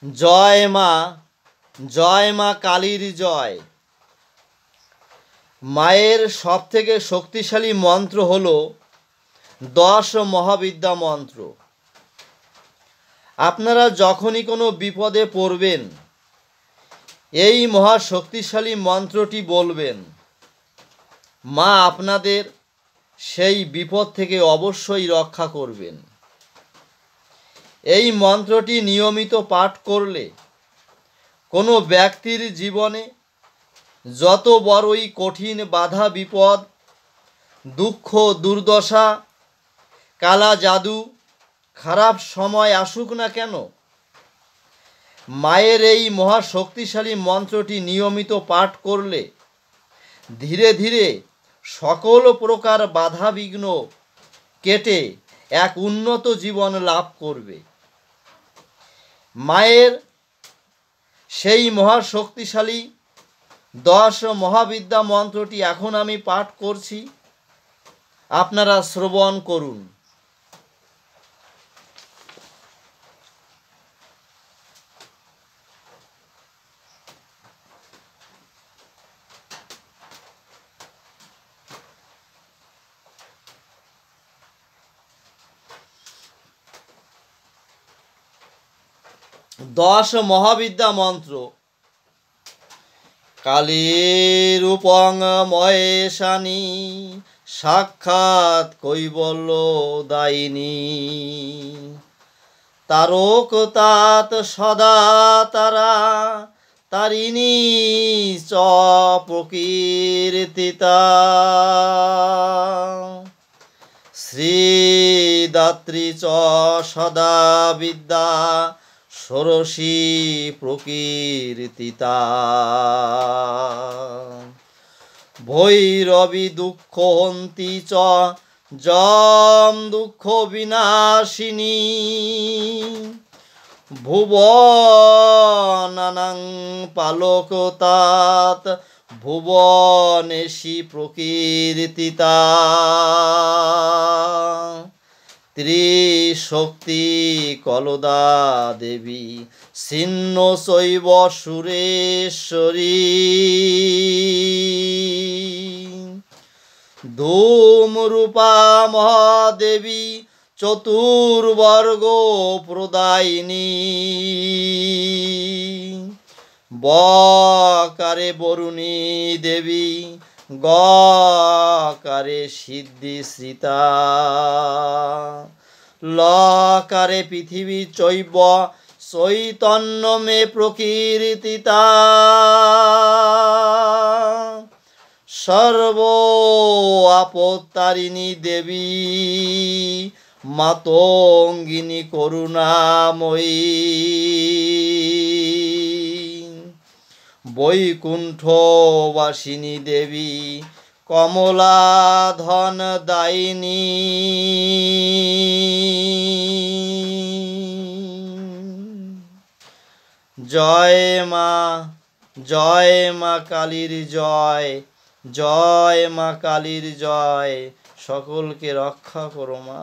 জয় মা, জয় মা কালীর জয়। মায়ের সবথেকে শক্তিশালী মন্ত্র হলো 10 মহাবিদ্যা মন্ত্র। আপনারা যখনই কোনো বিপদে পড়বেন এই মহাশক্তিশালী মন্ত্রটি বলবেন, মা আপনাদের সেই বিপদ থেকে অবশ্যই রক্ষা করবেন। এই মন্ত্রটি নিয়মিত পাঠ করলে কোনো ব্যক্তির জীবনে যত বড়ই কঠিন বাধা বিপদ, দুঃখ দুর্দশা, কালা জাদু, খারাপ সময় আসুক না কেন, মায়ের এই মহাশক্তিশালী মন্ত্রটি নিয়মিত পাঠ করলে ধীরে ধীরে সকল প্রকার বাধা বিঘ্ন কেটে এক উন্নত জীবন লাভ করবে। মায়ের সেই মহাশক্তিশালী 10 মহাবিদ্যা মন্ত্রটি এখন আমি পাঠ করছি, আপনারা শ্রবণ করুন। দশ মহাবিদ্যা মন্ত্র। কালীরূপং মহেশানী সাক্ষাৎ কৈবল্য দায়িনী, তারক তাত সদা তারা তারিণী চ প্রকীর্তিতা, শ্রীদাত্রী চ সদা বিদ্যা ষোড়শী প্রকীর্তিতা, ভৈরবী দুঃখ হন্তি চ যম দুঃখ বিনাশিনী, ভুবনানাং পালক তাত ভুবনেশী প্রকীর্তিতা, ত্রিশক্তি কলদা দেবী ছিন্ন শৈব সুরেশ্বরী, ধূমরূপা মহাদেবী চতুর্বর্গ প্রদায়িনী, বকারে বরুণী দেবী গকারে সিদ্ধি শ্রিতা, লকারে পৃথিবী চৈব চৈতন্য মে প্রকীর্তিতা, সর্ব আপত্তারিণী দেবী মাতঙ্গিনী করুণাময়ী, বৈকুণ্ঠবাসিনী দেবী কমলাধন দায়িনী, জয় মা, জয় মা কালীর জয়, জয় মা কালীর জয়। সকলকে রক্ষা করো মা।